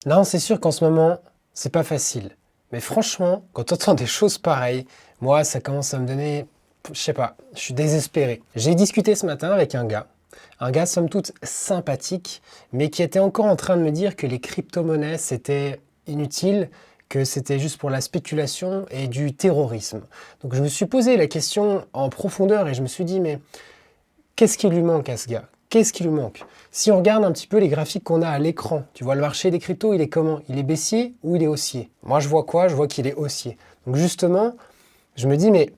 Non, c'est sûr qu'en ce moment, c'est pas facile. Mais franchement, quand on entend des choses pareilles, moi, ça commence à me donner, je sais pas, je suis désespéré. J'ai discuté ce matin avec un gars somme toute sympathique, mais qui était encore en train de me dire que les crypto-monnaies, c'était inutile, que c'était juste pour la spéculation et du terrorisme. Donc je me suis posé la question en profondeur et je me suis dit, mais qu'est-ce qui lui manque à ce gars? Qu'est-ce qui lui manque? Si on regarde un petit peu les graphiques qu'on a à l'écran, tu vois le marché des cryptos, il est comment? Il est baissier ou il est haussier? Moi, je vois quoi? Je vois qu'il est haussier. Donc justement, je me dis, mais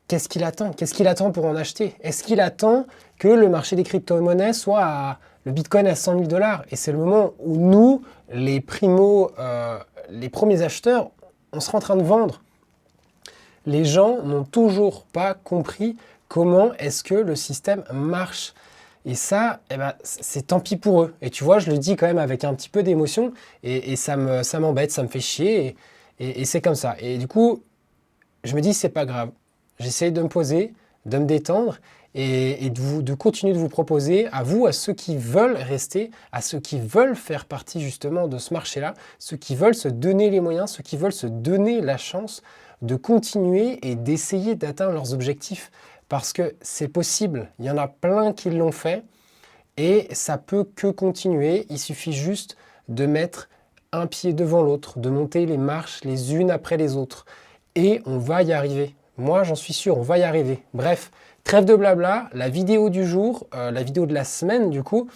qu'est-ce qu'il attend? Qu'est-ce qu'il attend pour en acheter? Est-ce qu'il attend que le marché des crypto-monnaies soit le Bitcoin à 100 000 dollars? Et c'est le moment où nous, les premiers acheteurs, on sera en train de vendre. Les gens n'ont toujours pas compris comment est-ce que le système marche. Et ça, eh ben, c'est tant pis pour eux. Et tu vois, je le dis quand même avec un petit peu d'émotion et ça m'embête, ça me fait chier et c'est comme ça. Et du coup, je me dis, c'est pas grave. J'essaye de me poser, de me détendre et de continuer de vous proposer, à vous, à ceux qui veulent rester, à ceux qui veulent faire partie justement de ce marché-là, ceux qui veulent se donner les moyens, ceux qui veulent se donner la chance de continuer et d'essayer d'atteindre leurs objectifs. Parce que c'est possible, il y en a plein qui l'ont fait et ça peut que continuer. Il suffit juste de mettre un pied devant l'autre, de monter les marches les unes après les autres. Et on va y arriver. Moi, j'en suis sûr, on va y arriver. Bref, trêve de blabla, la vidéo du jour, la vidéo de la semaine du coup,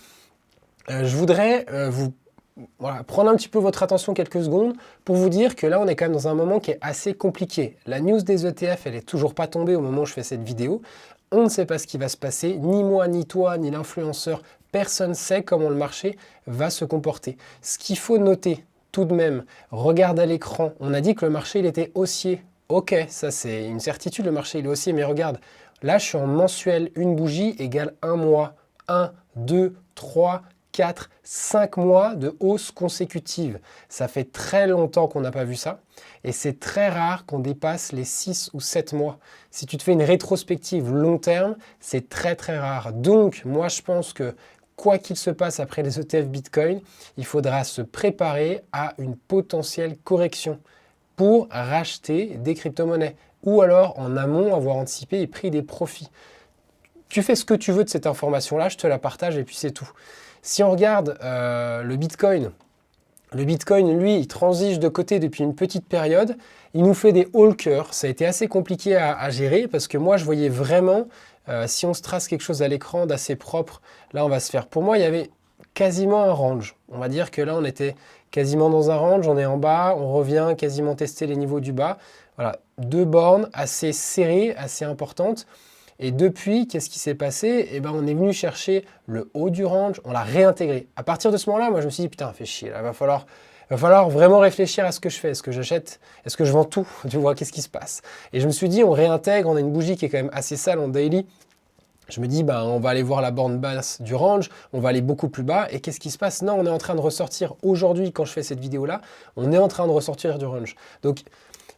je voudrais vous prendre un petit peu votre attention quelques secondes pour vous dire que là, on est quand même dans un moment qui est assez compliqué. La news des ETF, elle est toujours pas tombée au moment où je fais cette vidéo. On ne sait pas ce qui va se passer, ni moi, ni toi, ni l'influenceur. Personne ne sait comment le marché va se comporter. Ce qu'il faut noter tout de même, regarde à l'écran. On a dit que le marché, il était haussier. Ok, ça c'est une certitude, le marché, il est haussier, mais regarde, là, je suis en mensuel, une bougie égale un mois. 1, 2, 3, 4, 5 mois de hausse consécutive. Ça fait très longtemps qu'on n'a pas vu ça et c'est très rare qu'on dépasse les 6 ou 7 mois. Si tu te fais une rétrospective long terme, c'est très très rare. Donc moi je pense que quoi qu'il se passe après les ETF Bitcoin, il faudra se préparer à une potentielle correction pour racheter des crypto-monnaies ou alors en amont avoir anticipé et pris des profits. Tu fais ce que tu veux de cette information-là, je te la partage et puis c'est tout. Si on regarde le Bitcoin, lui, il transige de côté depuis une petite période. Il nous fait des hawkers. Ça a été assez compliqué à gérer parce que moi, je voyais vraiment, si on se trace quelque chose à l'écran d'assez propre, là, on va se faire. Pour moi, il y avait quasiment un range. On va dire que là, on était quasiment dans un range. On est en bas, on revient quasiment tester les niveaux du bas. Voilà, deux bornes assez serrées, assez importantes. Et depuis, qu'est-ce qui s'est passé? Eh ben, on est venu chercher le haut du range, on l'a réintégré. À partir de ce moment-là, moi, je me suis dit, putain, fait chier, là, va falloir vraiment réfléchir à ce que je fais. Est-ce que j'achète? Est-ce que je vends tout? Tu vois, qu'est-ce qui se passe? Et je me suis dit, on réintègre, on a une bougie qui est quand même assez sale en daily. Je me dis, ben, on va aller voir la borne basse du range, on va aller beaucoup plus bas. Et qu'est-ce qui se passe? Non, on est en train de ressortir aujourd'hui, quand je fais cette vidéo-là, on est en train de ressortir du range. Donc,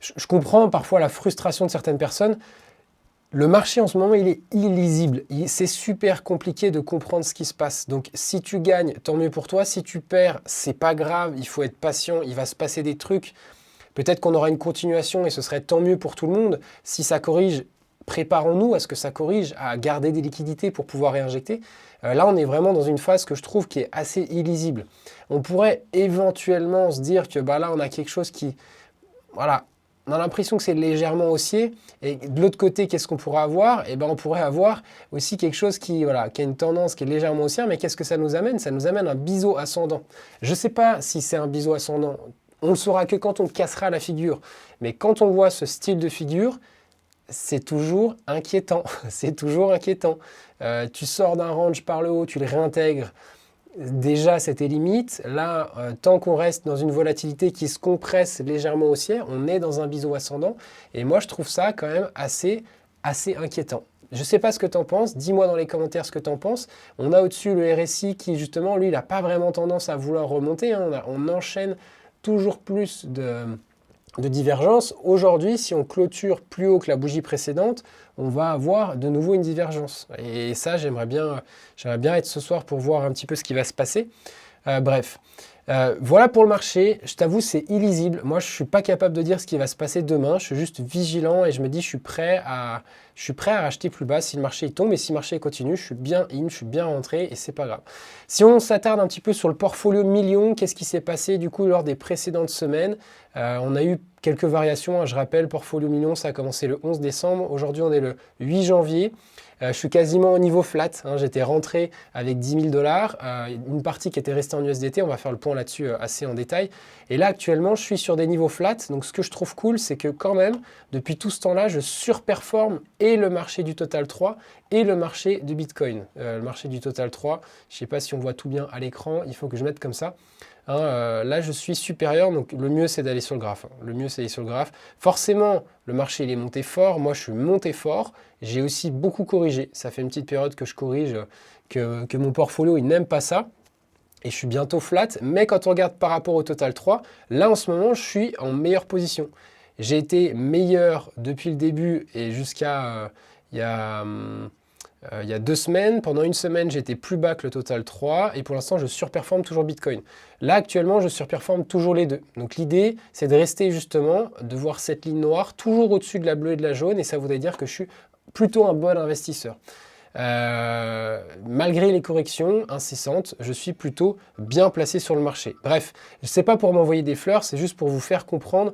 je comprends parfois la frustration de certaines personnes. Le marché en ce moment, il est illisible. C'est super compliqué de comprendre ce qui se passe. Donc, si tu gagnes, tant mieux pour toi. Si tu perds, c'est pas grave. Il faut être patient. Il va se passer des trucs. Peut-être qu'on aura une continuation et ce serait tant mieux pour tout le monde. Si ça corrige, préparons-nous à ce que ça corrige, à garder des liquidités pour pouvoir réinjecter. Là, on est vraiment dans une phase que je trouve qui est assez illisible. On pourrait éventuellement se dire que bah, là, on a quelque chose qui... Voilà, on a l'impression que c'est légèrement haussier. Et de l'autre côté, qu'est-ce qu'on pourrait avoir? Eh ben, on pourrait avoir aussi quelque chose qui, voilà, qui a une tendance qui est légèrement haussière. Mais qu'est-ce que ça nous amène? Ça nous amène un biseau ascendant. Je ne sais pas si c'est un biseau ascendant. On ne le saura que quand on cassera la figure. Mais quand on voit ce style de figure, c'est toujours inquiétant. C'est toujours inquiétant. Tu sors d'un range par le haut, tu le réintègres. Déjà, c'était limite. Là, tant qu'on reste dans une volatilité qui se compresse légèrement haussière, on est dans un biseau ascendant. Et moi, je trouve ça quand même assez inquiétant. Je ne sais pas ce que tu en penses. Dis-moi dans les commentaires ce que tu en penses. On a au-dessus le RSI qui, justement, lui, il n'a pas vraiment tendance à vouloir remonter. Hein. On enchaîne toujours plus de divergence. Aujourd'hui, si on clôture plus haut que la bougie précédente, on va avoir de nouveau une divergence. Et ça, j'aimerais bien être ce soir pour voir un petit peu ce qui va se passer. Bref. Voilà pour le marché. Je t'avoue, c'est illisible. Moi, je ne suis pas capable de dire ce qui va se passer demain. Je suis juste vigilant et je me dis, je suis prêt à racheter plus bas si le marché tombe. Et si le marché continue, je suis bien in, je suis bien rentré et c'est pas grave. Si on s'attarde un petit peu sur le portfolio million, qu'est-ce qui s'est passé du coup lors des précédentes semaines? On a eu quelques variations. Je rappelle, portfolio million, ça a commencé le 11 décembre. Aujourd'hui, on est le 8 janvier. Je suis quasiment au niveau flat, hein. J'étais rentré avec 10 000 $, une partie qui était restée en USDT, on va faire le point là-dessus assez en détail. Et là actuellement je suis sur des niveaux flat, donc ce que je trouve cool c'est que quand même, depuis tout ce temps-là, je surperforme et le marché du Total 3 et le marché du Bitcoin. Le marché du Total 3, je ne sais pas si on voit tout bien à l'écran, il faut que je mette comme ça. Hein, là, je suis supérieur, donc le mieux, c'est d'aller sur le graphe. Hein. Le mieux, c'est d'aller sur le graphe. Forcément, le marché, il est monté fort. Moi, je suis monté fort. J'ai aussi beaucoup corrigé. Ça fait une petite période que je corrige, que mon portfolio, il n'aime pas ça. Et je suis bientôt flat. Mais quand on regarde par rapport au Total 3, là, en ce moment, je suis en meilleure position. J'ai été meilleur depuis le début et jusqu'à il y a 2 semaines. Pendant une semaine, j'étais plus bas que le Total 3 et pour l'instant, je surperforme toujours Bitcoin. Là, actuellement, je surperforme toujours les deux. Donc l'idée, c'est de rester justement, de voir cette ligne noire toujours au-dessus de la bleue et de la jaune et ça voudrait dire que je suis plutôt un bon investisseur. Malgré les corrections incessantes, je suis plutôt bien placé sur le marché. Bref, ce n'est pas pour m'envoyer des fleurs, c'est juste pour vous faire comprendre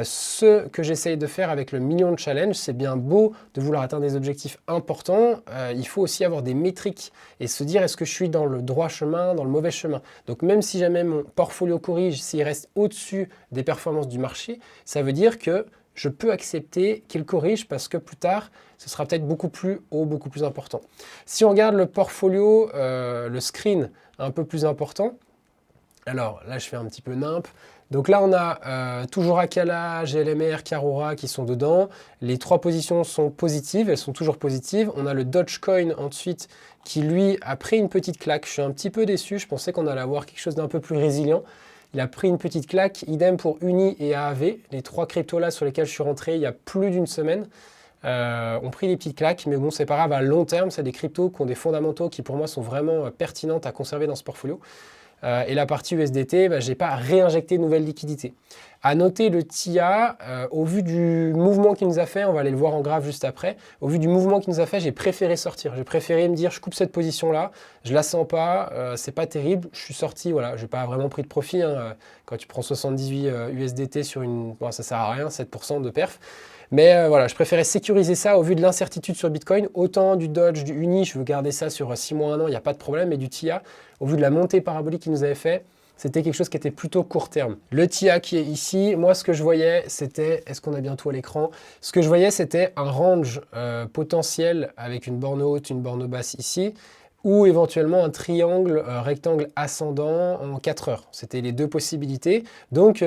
ce que j'essaye de faire avec le million de challenge. C'est bien beau de vouloir atteindre des objectifs importants, il faut aussi avoir des métriques et se dire est-ce que je suis dans le droit chemin, dans le mauvais chemin. Donc même si jamais mon portfolio corrige, s'il reste au-dessus des performances du marché, ça veut dire que je peux accepter qu'il corrige parce que plus tard, ce sera peut-être beaucoup plus haut, beaucoup plus important. Si on regarde le portfolio, le screen un peu plus important, alors là, je fais un petit peu nimp. Donc là, on a toujours Akala, GLMR, Karora qui sont dedans. Les 3 positions sont positives, elles sont toujours positives. On a le Dogecoin ensuite qui, lui, a pris une petite claque. Je suis un petit peu déçu, je pensais qu'on allait avoir quelque chose d'un peu plus résilient. Il a pris une petite claque, idem pour Uni et AAV. Les 3 cryptos là sur lesquels je suis rentré il y a plus d'une semaine ont pris des petites claques, mais bon, c'est pas grave, à long terme, c'est des cryptos qui ont des fondamentaux qui pour moi sont vraiment pertinentes à conserver dans ce portfolio. Et la partie USDT, je n'ai pas réinjecté de nouvelles liquidités. À noter le TIA, au vu du mouvement qu'il nous a fait, on va aller le voir en graphe juste après, au vu du mouvement qu'il nous a fait, j'ai préféré sortir. J'ai préféré me dire, je coupe cette position-là, je la sens pas, c'est pas terrible, je suis sorti, voilà, j'ai pas vraiment pris de profit. Hein, quand tu prends 78 USDT sur une... Bon, ça sert à rien, 7% de perf. Mais voilà, je préférais sécuriser ça au vu de l'incertitude sur Bitcoin. Autant du Dodge, du Uni, je veux garder ça sur 6 mois, 1 an, il n'y a pas de problème. Mais du TIA, au vu de la montée parabolique qu'il nous avait fait, c'était quelque chose qui était plutôt court terme. Le TIA qui est ici, moi ce que je voyais, c'était, est-ce qu'on a bien tout à l'écran? Ce que je voyais, c'était un range potentiel avec une borne haute, une borne basse ici, ou éventuellement un triangle rectangle ascendant en 4 heures. C'était les 2 possibilités. Donc,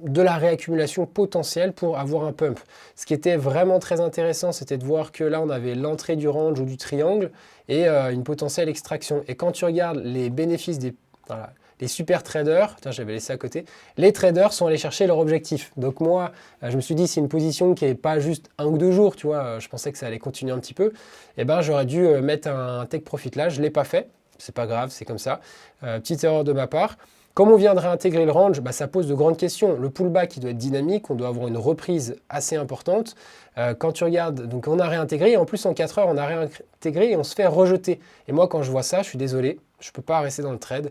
de la réaccumulation potentielle pour avoir un pump. Ce qui était vraiment très intéressant, c'était de voir que là, on avait l'entrée du range ou du triangle et une potentielle extraction. Et quand tu regardes les bénéfices des... Voilà, les super traders, j'avais laissé à côté, les traders sont allés chercher leur objectif. Donc moi, je me suis dit, c'est une position qui n'est pas juste 1 ou 2 jours, tu vois, je pensais que ça allait continuer un petit peu, et ben j'aurais dû mettre un take profit là, je ne l'ai pas fait, c'est pas grave, c'est comme ça, petite erreur de ma part. Comme on vient de réintégrer le range, ça pose de grandes questions. Le pullback, il doit être dynamique, on doit avoir une reprise assez importante. Quand tu regardes, donc on a réintégré, et en plus en 4 heures, on a réintégré et on se fait rejeter. Et moi, quand je vois ça, je suis désolé, je ne peux pas rester dans le trade.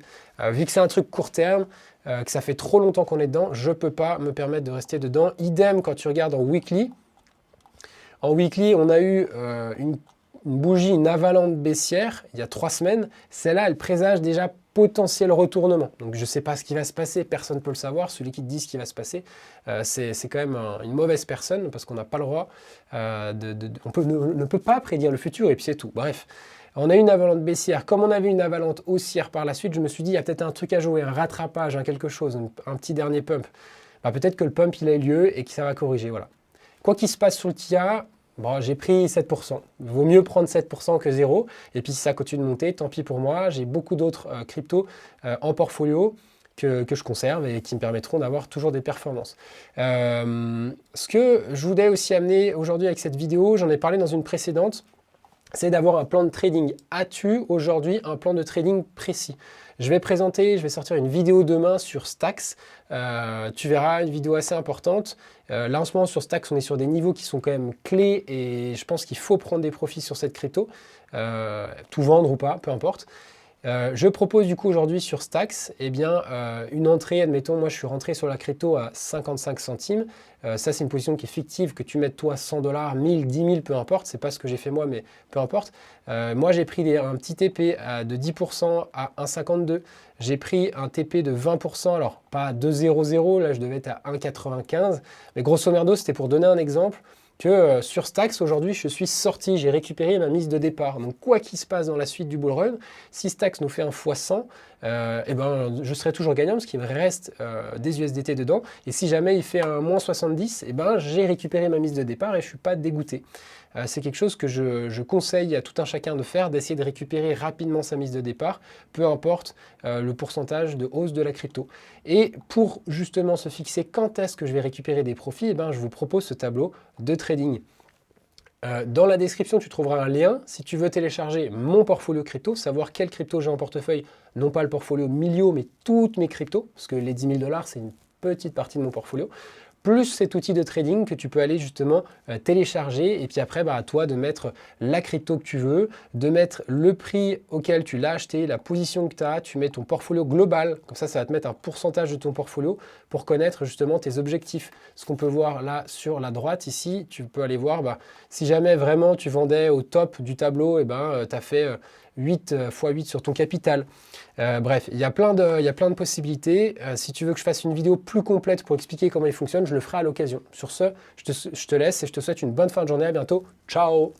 Vu que c'est un truc court terme, que ça fait trop longtemps qu'on est dedans, je ne peux pas me permettre de rester dedans. Idem quand tu regardes en weekly. En weekly, on a eu une bougie, une avalanche baissière il y a 3 semaines. Celle-là, elle présage déjà potentiel retournement. Donc je ne sais pas ce qui va se passer, personne ne peut le savoir. Celui qui te dit ce qui va se passer, c'est quand même une mauvaise personne parce qu'on n'a pas le droit, ne peut pas prédire le futur et puis c'est tout. Bref, on a eu une avalanche baissière. Comme on avait une avalanche haussière par la suite, je me suis dit, il y a peut-être un truc à jouer, un rattrapage, quelque chose, un petit dernier pump. Peut-être que le pump, il a eu lieu et que ça va corriger. Voilà. Quoi qu'il se passe sur le TIA, bon, j'ai pris 7%. Il vaut mieux prendre 7% que 0. Et puis si ça continue de monter, tant pis pour moi. J'ai beaucoup d'autres cryptos en portfolio que je conserve et qui me permettront d'avoir toujours des performances. Ce que je voulais aussi amener aujourd'hui avec cette vidéo, j'en ai parlé dans une précédente, c'est d'avoir un plan de trading. As-tu aujourd'hui un plan de trading précis? Je vais sortir une vidéo demain sur Stacks. Tu verras une vidéo assez importante. Là en ce moment sur Stacks, on est sur des niveaux qui sont quand même clés et je pense qu'il faut prendre des profits sur cette crypto. Tout vendre ou pas, peu importe. Je propose du coup aujourd'hui sur Stacks une entrée, admettons, moi je suis rentré sur la crypto à 55 centimes. Ça c'est une position qui est fictive, que tu mettes toi 100 $, 1000, 10 000, peu importe, c'est pas ce que j'ai fait moi, mais peu importe. Moi j'ai pris un petit TP de 10% à 1,52. J'ai pris un TP de 20%, alors pas 2,00, là je devais être à 1,95. Mais grosso merdo, c'était pour donner un exemple que sur Stacks, aujourd'hui, je suis sorti, j'ai récupéré ma mise de départ. Donc, quoi qu'il se passe dans la suite du bull run, si Stacks nous fait un x100, je serai toujours gagnant parce qu'il me reste des USDT dedans. Et si jamais il fait un moins 70, j'ai récupéré ma mise de départ et je ne suis pas dégoûté. C'est quelque chose que je conseille à tout un chacun de faire, d'essayer de récupérer rapidement sa mise de départ, peu importe le pourcentage de hausse de la crypto. Et pour justement se fixer quand est-ce que je vais récupérer des profits, je vous propose ce tableau de trading. Dans la description, tu trouveras un lien si tu veux télécharger mon portfolio crypto, savoir quelle crypto j'ai en portefeuille, non pas le portfolio Milio, mais toutes mes cryptos, parce que les 10 000 $, c'est une petite partie de mon portfolio, plus cet outil de trading que tu peux aller justement télécharger, et puis après, à toi de mettre la crypto que tu veux, de mettre le prix auquel tu l'as acheté, la position que tu as, tu mets ton portfolio global, comme ça va te mettre un pourcentage de ton portfolio pour connaître justement tes objectifs. Ce qu'on peut voir là sur la droite ici, tu peux aller voir, si jamais vraiment tu vendais au top du tableau, tu as fait 8 x 8 sur ton capital. Bref, il y a plein de possibilités. Si tu veux que je fasse une vidéo plus complète pour expliquer comment il fonctionne, je le ferai à l'occasion. Sur ce, je te laisse et je te souhaite une bonne fin de journée. À bientôt. Ciao!